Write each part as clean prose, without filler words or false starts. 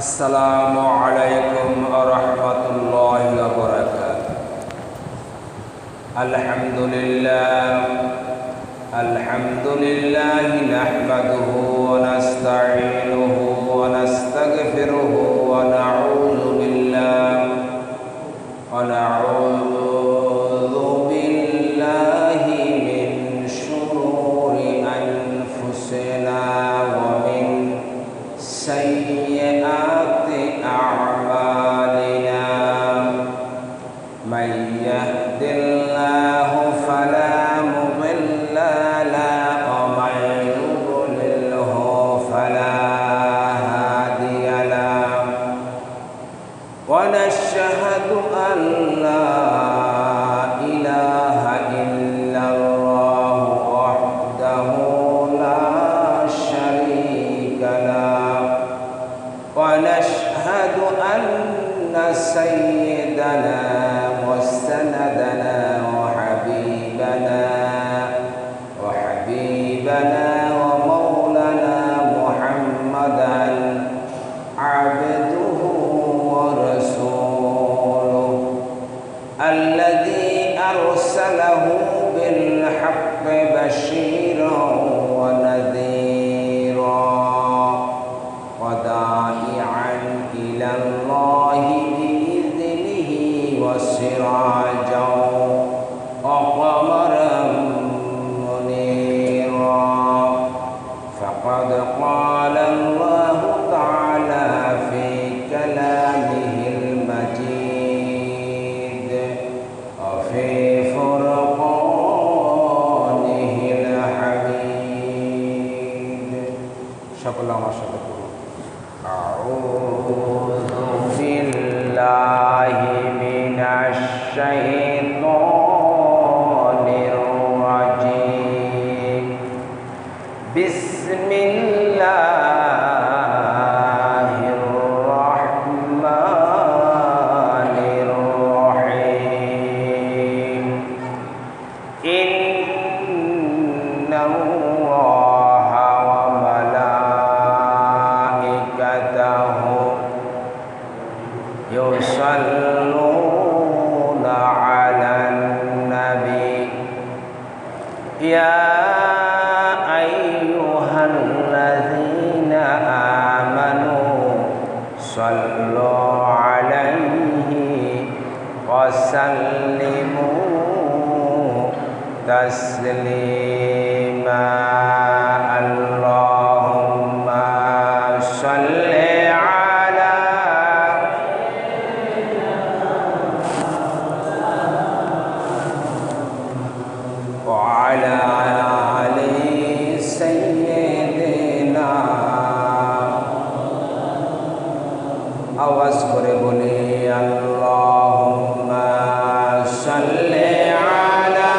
আসসালামু আলাইকুম ওয়া রাহমাতুল্লাহি ওয়া বারাকাতুহু। আলহামদুলিল্লাহ নাহমাদুহু ওয়া নাস্তাঈনুহু ওয়া নাস্তাগফিরুহু ওয়া নাউযু বিল্লাহি মিন শুরুরি আনফুসিনা ওয়া মিন সাইয়্যাতি আ'মালিনা। মান ইয়াহদিল্লাহু ফালা মুদিল্লা লাহু ওয়া মান ইউদ্লিলহু ফালা হাদিয়া লাহু। ওয়া নাশহাদু আন লা ইলাহা ইল্লাল্লাহু ওয়াহদাহু লা শারীকা লাহু। ونشهد أن سيدنا وسندنا وحبيبنا ومولانا محمدا عبده ورسوله الذي أرسله بالحق بشيرا ونذيرا وداعيا إلى الله بإذنه وسراجا وقمرا منيرا. فقد قال الله تعالى في كلامه المجيد وفي فرقانه الحميد. شكرا الله شكرا. أعوذ بالله من الشيطان الرجيم. بسم الله الرحمن الرحيم. إن الله وملائكته يصلون على النبي يا أيها الذين آمنوا صلوا عليه وسلموا تسليما. اللهم صل وعلى آل سيدنا आवाज করে বলি اللهم صل على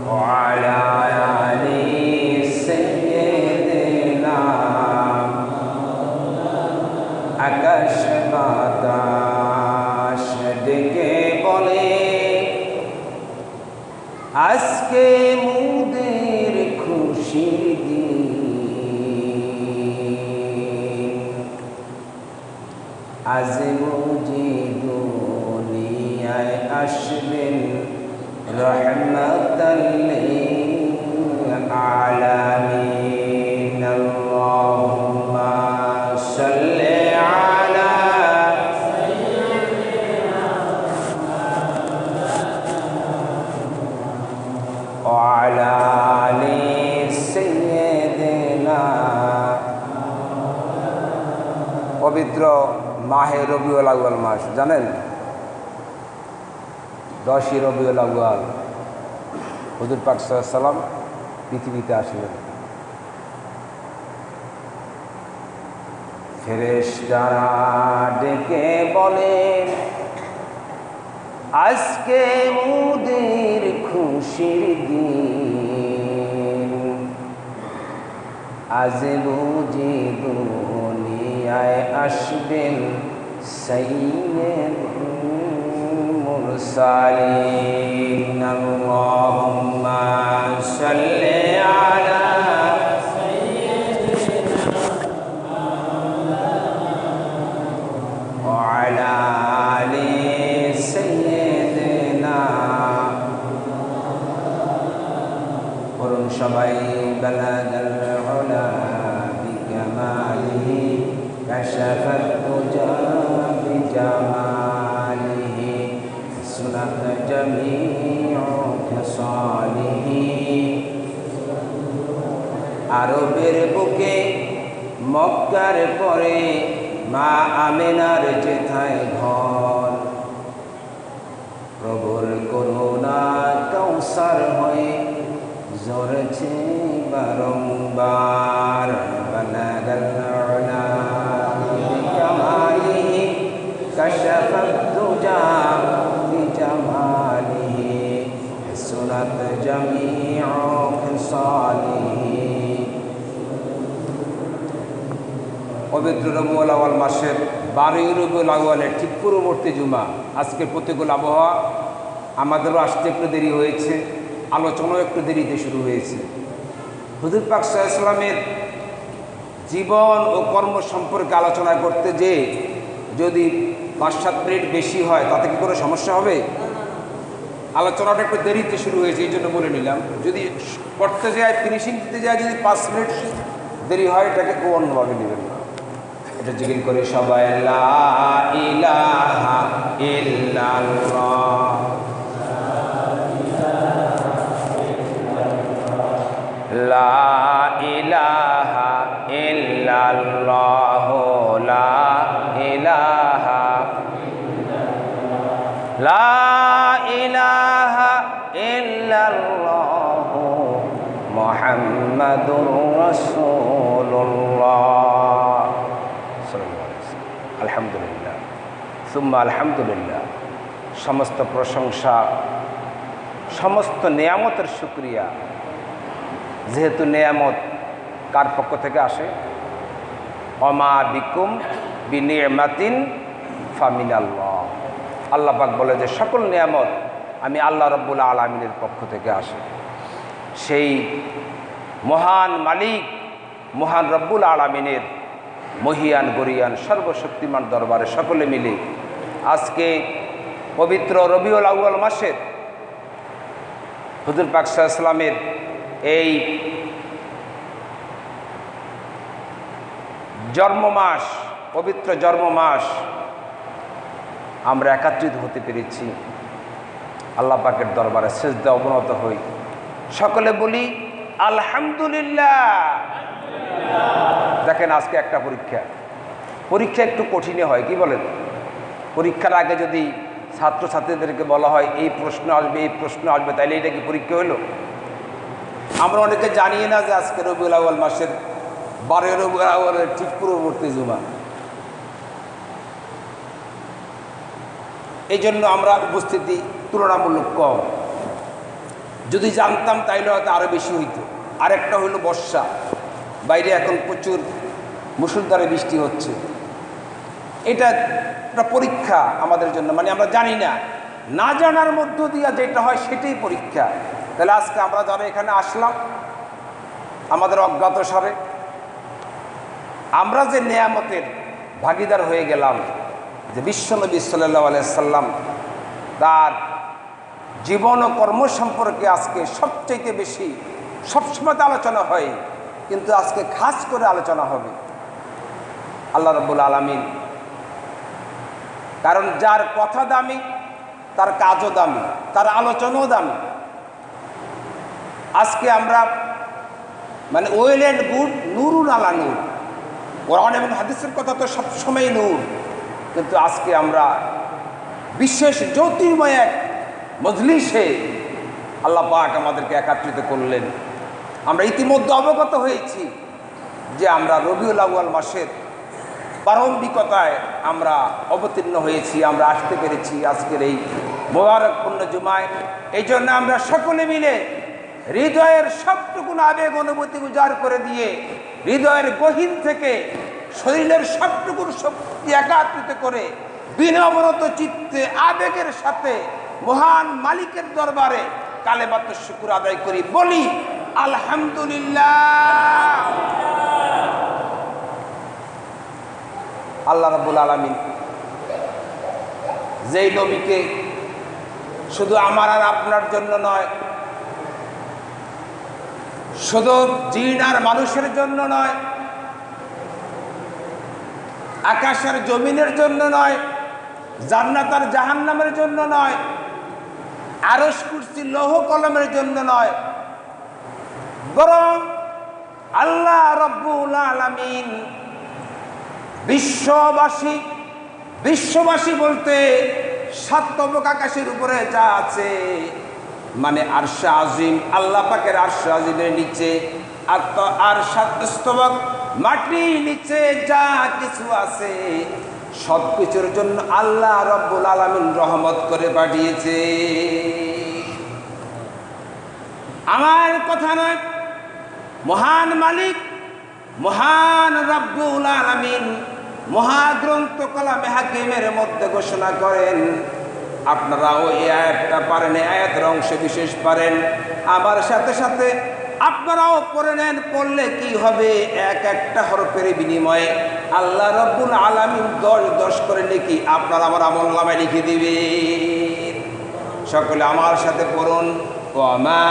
وعلى آل سيدنا. আকাশ বাতাস ডেকে বলে আজকে মোদের খুশির দিন। আজ বুঝি দুনিয়ায় আসবেন রহমাতাল লিল আলামিন। আল্লাহুম্মা সাল্লি আলা وعلى آل سيدنا. পবিত্র মাহে রবিউল আউয়াল মাস জানেন, 10ই রবিউল আউয়াল হুজুর পাক সাল্লাল্লাহু আলাইহি সাল্লাম পৃথিবীতে আসলেন। ফেরেশতারা ডেকে বলেন আজকে মোদের খুশির দিন। আজ বুঝি দুনিয়ায় আসবেন সাইয়্যিদুল المرسلين اللهم صل على وعلى آل سيدنا قرن সবাই بلغ العلا بكماله كشف الدجى بجماله سنت جميع خصاله আরবের বুকে মক্কার পরে মা আমেনার যেথায় ঘর প্রভুর করুণা কৌসার হয়ে ঝরেছে বারংবার বালাগাল উলা বিকামালিহি কাশাফাত দুজা বিজামালিহি সুনাত জামিউ খিসালিহি। পবিত্র রবিউল আউয়াল মাসের 12 রবিউল আউয়ালের ঠিক পূর্ববর্তী জুমা। আজকের প্রতিকূল আবহাওয়া, আমাদেরও আসতে একটু দেরি হয়েছে, আলোচনাও একটু দেরিতে শুরু হয়েছে। হুজুর পাক সাল্লাল্লাহু আলাইহি ওয়াসাল্লামের জীবন ও কর্ম সম্পর্কে আলোচনা করতে যে যদি 5-7 মিনিট বেশি হয় তাতে কি কোনো সমস্যা হবে? আলোচনাটা একটু দেরিতে শুরু হয়েছে, এই জন্য বলে নিলাম। যদি করতে যায়, ফিনিশিং দিতে যায়, যদি 5 মিনিট দেরি হয়, এটাকে কেউ অন্যভাবে নেবেন না। এটা জিকির করে সবাই লা ইলাহা ইল্লাল্লাহ লা ইলাহা ইল্লাল্লাহ লা ইলাহা লা ইলাহা ইল্লাল্লাহ মুহাম্মাদুর রাসূলুল্লাহ সাল্লাল্লাহু আলাইহি ওয়াসাল্লাম। আলহামদুলিল্লাহ সুম্মা আলহামদুলিল্লাহ। সমস্ত প্রশংসা, সমস্ত নেয়ামতের শুকরিয়া। যেহেতু নেয়ামত কার পক্ষ থেকে আসে? অমা বিকুম বিনিমাতিন ফামিনাল্লাহ। আল্লাহ পাক বলে যে সকল নেয়ামত আমি আল্লাহ রব্বুল আলামিনের পক্ষ থেকে আসে। সেই মহান মালিক, মহান রব্বুল আলামিনের মহিয়ান গরিয়ান সর্বশক্তিমান দরবারে সকলে মিলে আজকে পবিত্র রবিউল আউয়াল মাসের হুজুর পাক সাল্লাল্লাহু আলাইহি ওয়াসাল্লামের এই জন্ম মাস, পবিত্র জন্ম মাস আমরা একত্রিত হতে পেরেছি। আল্লাহ পাকের দরবারে সিজদা অবনত হই, সকলে বলি আলহামদুলিল্লাহ। দেখেন আজকে একটা পরীক্ষা একটু কঠিনই হয়, কি বলেন? পরীক্ষার আগে যদি ছাত্রছাত্রীদেরকে বলা হয় এই প্রশ্ন আসবে, এই প্রশ্ন আসবে, তাইলে এটা কি পরীক্ষা হলো? আমরা অনেকে জানিয়ে না যে আজকে রবিউল আউয়াল মাসের 12 রবিউল আউয়ালের ঠিক পূর্ববর্তী জুমা। এই জন্য আমরা উপস্থিতি তুলনামূলক কম। যদি জানতাম তাইলে হয়তো আরও বেশি হইতো। আরেকটা হলো বর্ষা, বাইরে এখন প্রচুর মুষলধারে বৃষ্টি হচ্ছে। এটা একটা পরীক্ষা আমাদের জন্য, মানে আমরা জানি না, না জানার মধ্য দিয়ে যেটা হয় সেটাই পরীক্ষা। তাহলে আজকে আমরা যারা এখানে আসলাম আমাদের অজ্ঞাতসারে আমরা যে নেয়ামতের ভাগিদার হয়ে গেলাম, যে বিশ্বনবী সাল্লাল্লাহু আলাইহি সাল্লাম তার জীবন ও কর্ম সম্পর্কে আজকে সবচেয়ে বেশি, সবসময় আলোচনা হয়, কিন্তু আজকে খাস করে আলোচনা হবে আল্লাহ রাব্বুল আলামিন। কারণ যার কথা দামি তার কাজও দামি, তার আলোচনাও দামি। আজকে আমরা মানে ওয়েল অ্যান্ড গুড, নুরুন আলা নূর। কোরআন এবং হাদিসের কথা তো সবসময় নূর, কিন্তু আজকে আমরা বিশেষ জ্যোতির্ময় এক মজলিসে আল্লাহ পাক আমাদেরকে একত্রিত করলেন। আমরা ইতিমধ্যে অবগত হয়েছি যে আমরা রবিউল আউয়াল মাসের প্রারম্ভিকতায় আমরা অবতীর্ণ হয়েছি, আমরা আসতে পেরেছি আজকের এই মোবারকপূর্ণ জুমায়। এই জন্য আমরা সকলে মিলে হৃদয়ের সবটুকুন আবেগ অনুভূতি উজাড় করে দিয়ে হৃদয়ের গহীন থেকে শরীরের সবটুকুন শক্তি একত্রিত করে বিনম্রত চিত্তে আবেগের সাথে মহান মালিকের দরবারে কালেমাতুশ শুকর আদায় করি, বলি আলহামদুলিল্লাহ। আল্লাহ রাব্বুল আলামিন যেই নবীকে শুধু আমার আর আপনার জন্য নয়, শুধু জিন আর মানুষের জন্য নয়, আকাশের জমিনের জন্য নয়, জান্নাত আর জাহান্নামের জন্য নয়, আরশ কুরসি লৌহ কলমের জন্য নয়, বরং আল্লাহ রাব্বুল আলামিন বিশ্ববাসী বলতে সাতবক আকাশের উপরে যা আছে, মানে আরশে আজিম, আল্লাহ পাকের আরশে আজিমের নিচে আর সাতস্তবক মাটির নিচে যা কিছু আছে সব কিছুর জন্য আল্লাহ রাব্বুল আলামিন রহমত করে পাঠিয়েছে। আমার কথা নয়, মহান মালিক মহান রাব্বুল আলামিন মহাগ্রন্থ কালামে হাকিমের মধ্যে ঘোষণা করেন, আপনারাও এই আয়াতটা পারেন, এই আয়াতের অংশ বিশেষ পারেন, আমার সাথে সাথে আপনারাও পড়ে নেন। পড়লে কি হবে, এক একটা হরফের বিনিময়ে আল্লাহ রাব্বুল আলামিন 10 করে নাকি আপনার আমার আমলনামায় লিখে দিবে। সকলে আমার সাথে পড়ুন, ওয়ামা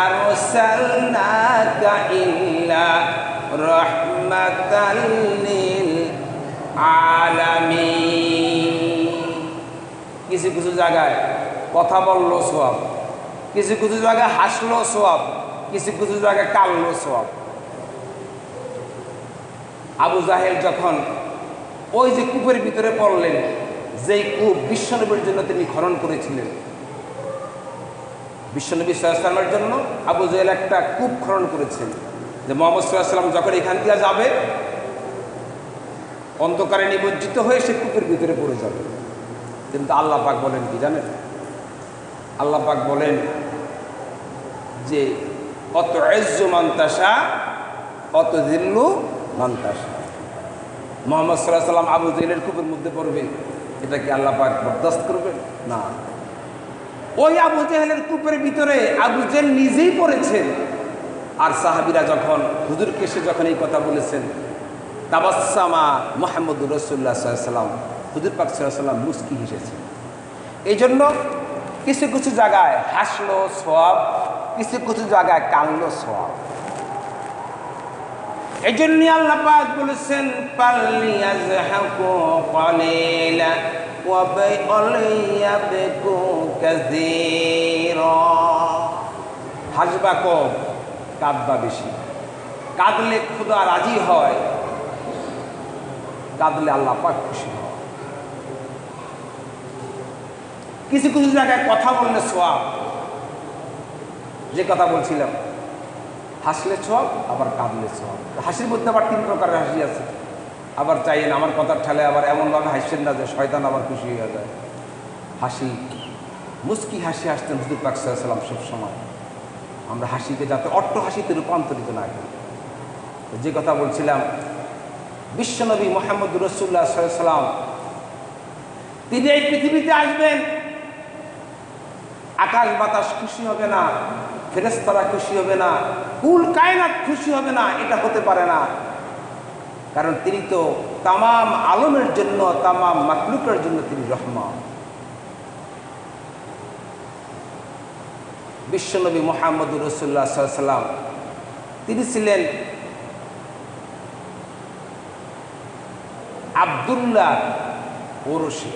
আরসালনাকা ইল্লা রাহমাতাল লিল আলামিন। কিছু কিছু জায়গায় কথা বললো সওয়াব, কিছু কিছু জায়গায় হাসলো সওয়াব, কিছু কিছু জায়গায় কাঁদলো সওয়াব। আবু জাহেল যখন ওই যে কূপের ভিতরে পড়লেন, যেই কূপ বিশ্বনবীর জন্য তিনি খনন করেছিলেন, বিশ্বনবী সাল্লাল্লাহু আলাইহি ওয়াসাল্লামের জন্য আবু জাহেল একটা কূপ খনন করেছেন, যে মুহাম্মদ সাল্লাল্লাহু আলাইহি ওয়াসাল্লাম যখন এখান দিয়ে যাবে অন্ধকারে নিমজ্জিত হয়ে সে কূপের ভিতরে পড়ে যাবে। কিন্তু আল্লাহ পাক বলেন কি জানেন? আল্লাহ পাক বলেন যে অত ইজ্জু মান তাশা অত যিল্লু মান তাশা। মুহাম্মদ সাল্লাল্লাহু আলাইহি ওয়াসাল্লাম আবু জাহেলের কূপের মধ্যে পড়বে, এটা কি আল্লাহ পাক বরদাস্ত করবেন? না। ওই আবু জাহেলের কূপের ভিতরে আবু জাহেল নিজেই পড়েছেন, আর সাহাবীরা যখন হুজুরকে এসে যখন এই কথা বলেছেন, তাবাসসামা মুহাম্মদুর রাসূলুল্লাহ সাল্লাল্লাহু আলাইহি ওয়াসাল্লাম, হুজুর পাক সাল্লাল্লাহু আলাইহি ওয়াসাল্লাম মুস্কি হেসেছেন। এই জন্য কিছু কিছু জায়গায় হাসলো সওয়াব, কিছু কিছু জায়গায় কাঁদলো সওয়াব। এই জন্য আল্লাহ পাক বলেছেন, ফালিয়াযহাকু ক্বালিলা ওয়া লিয়াবকু কাসীরা। হাসবা কম, কাঁদবা বেশি। কাঁদলে খোদা রাজি হয়, কাঁদলে আল্লাহ পাক খুশি হয়। কিছু কিছু জায়গায় কথা বললে সওয়াব, যে কথা বলছিলাম, হাসলে সওয়াব আবার কাঁদলে সওয়াব। হাসির মধ্যে আবার 3 প্রকারের হাসি আছে। আবার চাইয়েন আমার কথার ঠালে আবার এমনভাবে হাসছেন না যে শয়তান আবার খুশি হয়ে যায়। হাসি, মুস্কি হাসি হাসতেন হুজুর পাক সাল্লাল্লাহু আলাইহি ওয়াসাল্লাম সবসময়। আমরা হাসিকে যাতে অট্ট হাসিতে রূপান্তরিত না করি। যে কথা বলছিলাম, বিশ্বনবী মুহাম্মদুর রাসূলুল্লাহ সাল্লাল্লাহু আলাইহি ওয়াসাল্লাম তিনি এই পৃথিবীতে আসবেন, আকাশ বাতাস খুশি হবে না, ফেরেশতারা খুশি হবে না, কুল কায়নাত খুশি হবে না, এটা হতে পারে না। কারণ তিনি তো তামাম আলমের জন্য, তামাম মাখলুকের জন্য তিনি রহমত। বিশ্বনবী মুহাম্মদুর রাসূলুল্লাহ সাল্লাল্লাহু আলাইহি ওয়াসাল্লাম তিনি ছিলেন আব্দুল্লাহ ওরসে।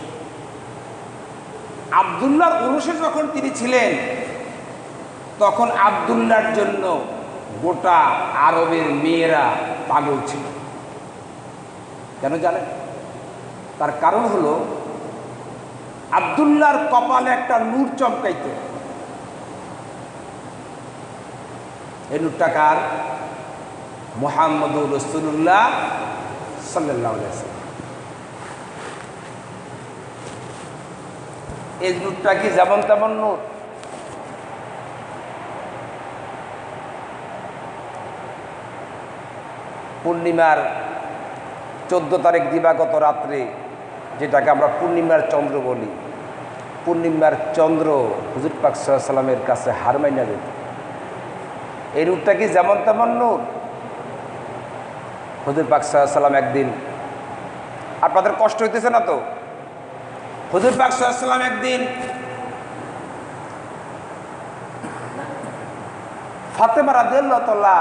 আব্দুল্লাহর ওরসে যখন তিনি ছিলেন, তখন আব্দুল্লাহর জন্য গোটা আরবের মেয়েরা পাগল ছিল। কেন জানেন? তার কারণ হলো আব্দুল্লাহর কপালে একটা নূর চমকাইতো। এই নূরটা কার? মুহাম্মদুর রাসূলুল্লাহ সাল্লাল্লাহু আলাইহি ওয়াসাল্লাম। এই নূরটা কি যেমন তেমন নূর? পূর্ণিমার 14 তারিখ দিবাগত রাত্রে যেটাকে আমরা পূর্ণিমার চন্দ্র বলি, পূর্ণিমার চন্দ্র হুজুর পাক সাল্লাল্লাহু আলাইহি সাল্লামের কাছে হার মাইনা যেত। এই নূরটা কি যেমন তেমন নূর? হুজুর পাক সাল্লাল্লাহু আলাইহি সাল্লাম একদিন, আপনাদের কষ্ট হইতেছে না তো? হুজুর পাক সাল্লাল্লাহু আলাইহি সাল্লাম একদিন ফাতেমা রাদিয়াল্লাহু তাআলা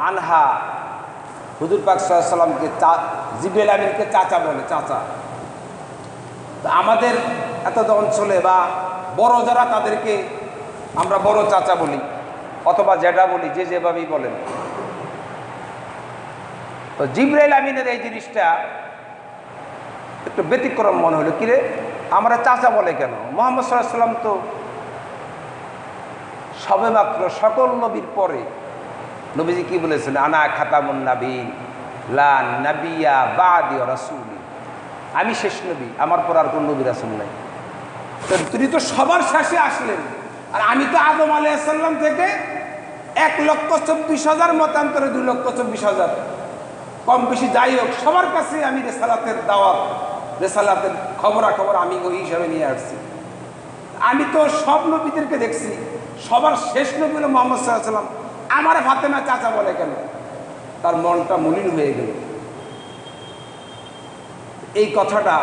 আনহা হুজুর পাক সাল্লাল্লাহু আলাইহি সাল্লামকে জিবরাইল আমিনকে চাচা বলে, চাচা। তো আমাদের এত অঞ্চলে বা বড় যারা তাদেরকে আমরা বড় চাচা বলি অথবা জেঠা বলি, যে যেভাবেই বলেন। তো জিবরাইল আমিনের এই জিনিসটা একটু ব্যতিক্রম মনে হলো, কিরে আমরা চাচা বলে কেন? মুহাম্মদ সাল্লাল্লাহু আলাইহি সাল্লাম তো সবেমাত্র সকল নবীর পরে, নবীজি কি বলেছেন? আনা খাতামুন নাবিয়্যিন লা নাবিয়্যা বা'দি ওয়া রাসূলি, আমি শেষ নবী, আমার পর আর কোন নবী রাসূল নাই। তো তিনি তো সবার শেষে আসলেন, আর আমি তো আদম আলাইহিস সালাম থেকে 1,24,000 মতান্তরে 2,24,000, কম বেশি যাই হোক সবার কাছে আমি রেসালাতের দাওয়াত, রেসালাতের খবরাখবর আমি ওই হিসাবে নিয়ে আসছি। আমি তো সব নবীদেরকে দেখছি, সবার শেষ নবী হলো মুহাম্মদ সাল্লাল্লাহু আলাইহি সাল্লাম, আমার ফাতেমা চাচা বলে কেন? তার মনটা মলিন হয়ে গেল। এই কথাটা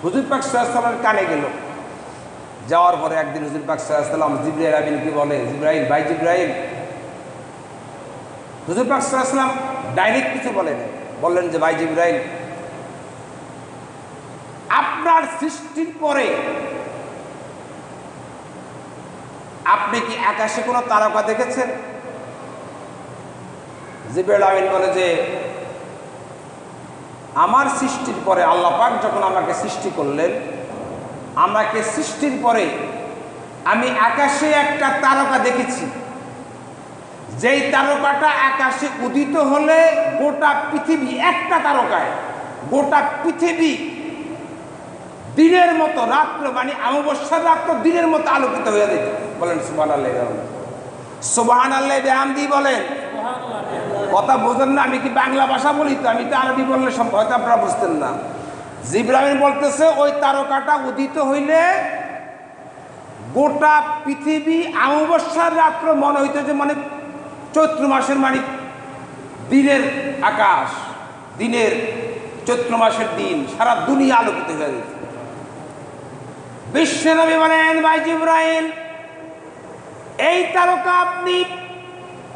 হুজুর পাক সাল্লাল্লাহু আলাইহি সাল্লামের কানে গেল। যাওয়ার পরে একদিন হুজুর পাক সাল্লাল্লাহু আলাইহি সাল্লাম জিবরাইল আমিনকে বলে, জিবরাইল, ভাই জিবরাইল। হুজুর পাক সাল্লাল্লাহু আলাইহি সাল্লাম ডাইরেক্ট কিছু বলেন, বললেন যে ভাই জিবরাইল, আপনার সৃষ্টির পরে আপনি কি আকাশে কোনো তারকা দেখেছেন? জিবরাইল আমিন বলে যে আমার সৃষ্টির পরে আল্লাহ পাক যখন আমাকে সৃষ্টি করলেন, আমাকে সৃষ্টির পরে আমি আকাশে একটা তারকা দেখেছি, যেই তারকাটা আকাশে উদিত হলে গোটা পৃথিবী, একটা তারকায় গোটা পৃথিবী দিনের মতো, রাত্র মানে অমাবস্যার রাত্র দিনের মতো আলোকিত হয়ে যেত। বলেন সুবহানাল্লাহ, সুবহানাল্লাহ বিহামদি বলেন। কথা বোঝেন না? আমি কি বাংলা ভাষা বলি, তো আমি তো আরবি বললে সব হয়তো আপনারা বুঝতেন না। জিবরাইল বলতেছে ওই তারকাটা উদিত হইলে গোটা পৃথিবী অমাবস্যার রাত্র মনে হইতো যে মানে চৈত্র মাসের মানে দিনের আকাশ, দিনের চৈত্র মাসের দিন, সারা দুনিয়া আলোকিত হয়ে যেত। বিশ্বনবী বলেন, ভাই জিবরাইল, এই তারকা আপনি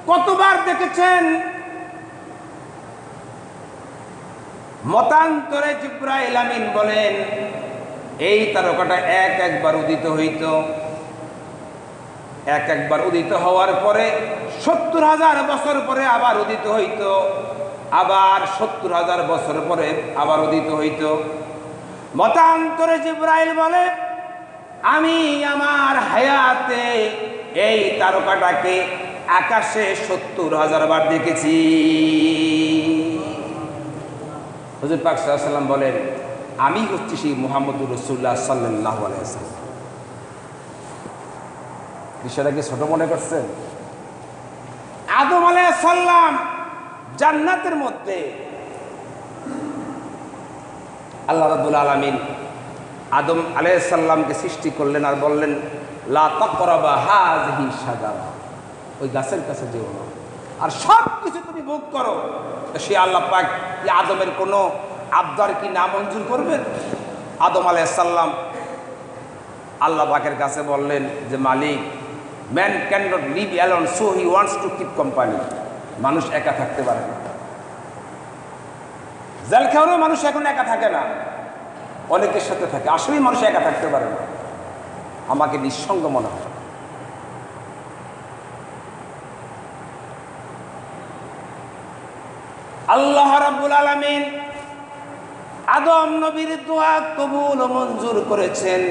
কতবার দেখেছেন? মতান্তরে জিবরাইল আমিন বলেন, এই তারকাটা একবার উদিত হইত, একবার উদিত হওয়ার পরে 70,000 বছর পরে আবার উদিত হইত, আবার 70,000 বছর পরে আবার উদিত হইত। মতান্তরে জিবরাইল বলে, আমি আমার হায়াতে এই তারকাটাকে আকাশে 70,000 বার দেখেছি। হুজুর পাক সাল্লাল্লাহু আলাইহি সাল্লাম বলেন, আমি হচ্ছি সেই মুহাম্মদুর রাসূলুল্লাহ সাল্লাল্লাহু আলাইহি ওয়াসাল্লাম। বিষয়টাকে ছোট মনে করছেন? আদম আলাইহিস সালাম জান্নাতের মধ্যে আল্লাহ রাব্বুল আলামিন আদম আলাইহিস সালামকে সৃষ্টি করলেন আর বললেন, লা তাকরাবা হাযিহি শাজারা, ওই গাছের কাছে যেও না, আর সব কিছু তুমি ভোগ করো। সে আল্লাহ পাক কি আদমের কোনো আবদার কি না মঞ্জুর করবেন? আদম আলাইহিস সালাম আল্লাহ পাকের কাছে বললেন যে মালিক, man cannot live alone, so he wants to keep company. মানুষ একা থাকতে পারে না। জেলখানায় মানুষ এখন একা থাকে না, অনেকের সাথে থাকে। আসলেই মানুষ একা থাকতে পারে না, আমাকে নিঃসঙ্গ মনে হয়। আল্লাহ রাব্বুল আলামিন আদম নবীর দোয়া কবুল ও মঞ্জুর করেছেন।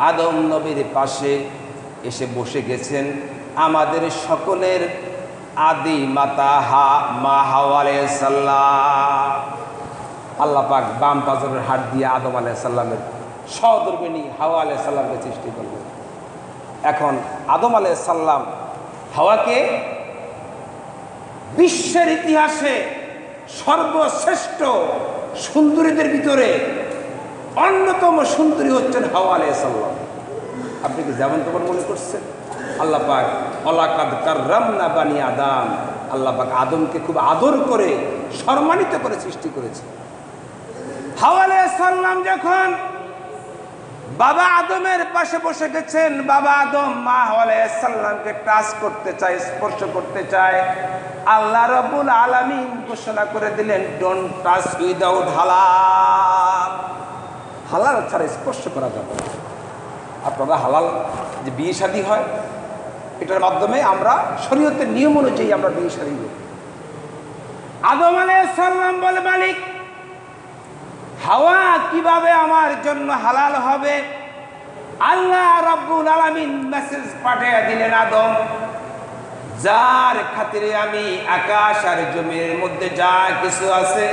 আদম নবীর পাশে এসে বসে গেছেন আমাদের সকলের আদি মাতা মা হাওয়া আলাইহিস সালাম। আল্লাহ পাক বাম পাজরের হাত দিয়ে আদম আলাইহিস সালামের সহধর্মিণী হাওয়া আলাইহিস সালামকে সৃষ্টি করলেন। এখন আদম আলাইহিস সালাম হাওয়াকে বিশ্বের ইতিহাসে সর্বশ্রেষ্ঠ সুন্দরীদের ভিতরে অন্যতম সুন্দরী হচ্ছেন হাওয়া আলাইহিস সালাম। আপনি কি যেমন তেমন মনে করছেন? আল্লাহ পাক ওয়ালাকাদ কাররামনা বানি আদম, আল্লাহ পাক আদমকে খুব আদর করে সম্মানিত করে সৃষ্টি করেছে। হাওয়া আলাইহিস সালাম যখন বাবা আদমের পাশে বসে গেছেন, বাবা আদম মা হাওয়া আলাইহিস সালামকে টাচ করতে চায়, স্পর্শ করতে চায়, আল্লাহ রাব্বুল আলামিন ঘোষণা করে দিলেন, ডোন্ট টাচ উইদাউট হালাল। হালাল ছাড়া স্পর্শ করা যাবে না। আপনারা হালাল যে বিয়ে শাদী হয়, এটার মাধ্যমে আমরা শরীয়তের নিয়ম অনুযায়ী আমরা বিয়ে শাদী করি। আদম আলাইহিস সালাম বলে, মালিক হাওয়া কিভাবে আমার জন্য হালাল হবে? আল্লাহ রাব্বুল আলামিন মেসেজ পাঠিয়ে দিলেন, আদম, যার খাতিরে আমি আকাশ আর জমিনের মধ্যে যা কিছু আছে,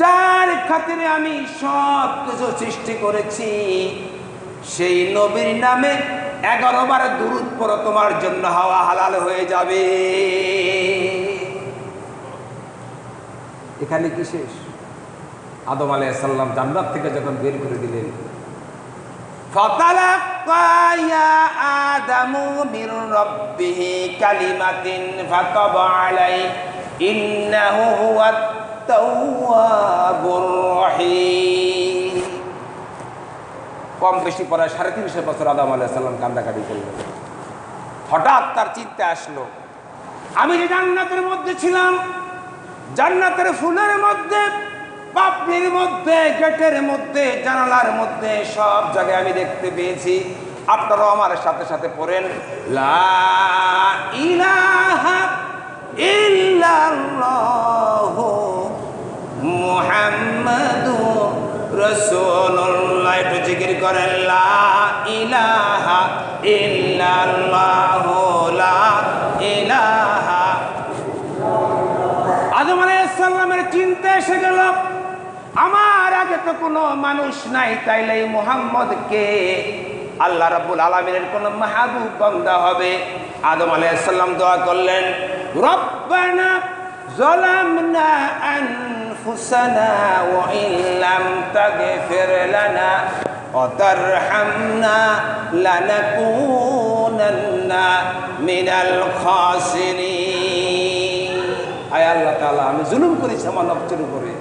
যার খাতিরে আমি সব কিছু সৃষ্টি করেছি, সেই নবীর নামে 11 বার দুরূদ পড়ো, তোমার জন্য হাওয়া হালাল হয়ে যাবে। এখানে কি শেষ? আদম আলাইহিস সালাম জান্নাত থেকে যখন বের করে দিলেন, ফাতালাক্কা ইয়া আদামু মির রাব্বিহি কালিমাতিন ফাতাবা আলাইহি ইন্নাহু হুয়াত তাওয়াবুর রহিম। কম বেশি পরে 3.5 বছর আদম আলাইহিস সালাম কান্দাকাটি করলেন। হঠাৎ তার চিন্তা আসলো, আমি যে জান্নাতের মধ্যে ছিলাম, জান্নাতের ফুলের মধ্যে, পাপড়ির মধ্যে, গেটের মধ্যে, জানালার মধ্যে, সব জায়গায় আমি দেখতে পেয়েছি। আপনারাও আমার সাথে সাথে পড়েন, লা ইলাহা ইল্লাল্লাহু মুহাম্মাদুর রাসূলুল্লাহ। একটু জিকির করেন, লা ইলাহা ইল্লাল্লাহু, লা ইলাহা। আদম আলাইহিস সালামের চিন্তা এসে গেল, আমার আগে তো কোনো মানুষ নাই, তাইলে এই মুহাম্মদকে আল্লাহ রাব্বুল আলামিনের কোন মাহবুব বান্দা হবে। আদম আলাইহিস সালাম দোয়া করলেন, রব্বানা যালামনা আনফুসানা ওয়া ইল্লাম তাগফির লানা ওয়া তারহামনা লানাকুনান্না মিনাল খাসিরিন। আয় আল্লাহ তাআলা, আমি জুলুম করেছি আমার নফসের উপরে।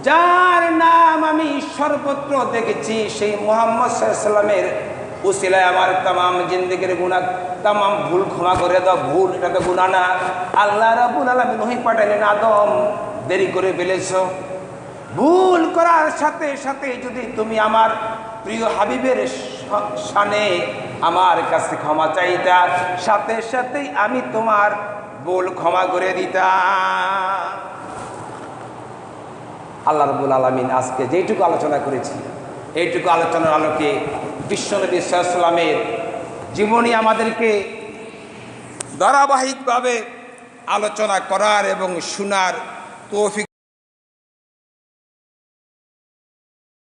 যার নাম আমি সর্বত্র দেখেছি, সেই মুহাম্মদ সাল্লাল্লাহু আলাইহি ওয়াসাল্লামের উসিলায় আমার তামাম জিন্দেগির গুনাহ, তামাম ভুল ক্ষমা করে দাও। ভুল, এটা তো গুনাহ না। আল্লাহ রাব্বুল আলামিন ওহী পাঠালেন, আদম দেরি করে ফেলেছ। ভুল করার সাথে সাথে যদি তুমি আমার প্রিয় হাবিবের শানে আমার কাছে ক্ষমা চাইতা, সাথে সাথেই আমি তোমার ভুল ক্ষমা করে দিতাম। আল্লাহ রাব্বুল আলামিন আজকে যেটুকু আলোচনা করেছি, এইটুকু আলোচনার আলোকে বিশ্বনবী সাল্লাল্লাহু আলাইহি ওয়াসাল্লামের জীবনী আমাদেরকে ধারাবাহিকভাবে আলোচনা করার এবং শোনার তৌফিক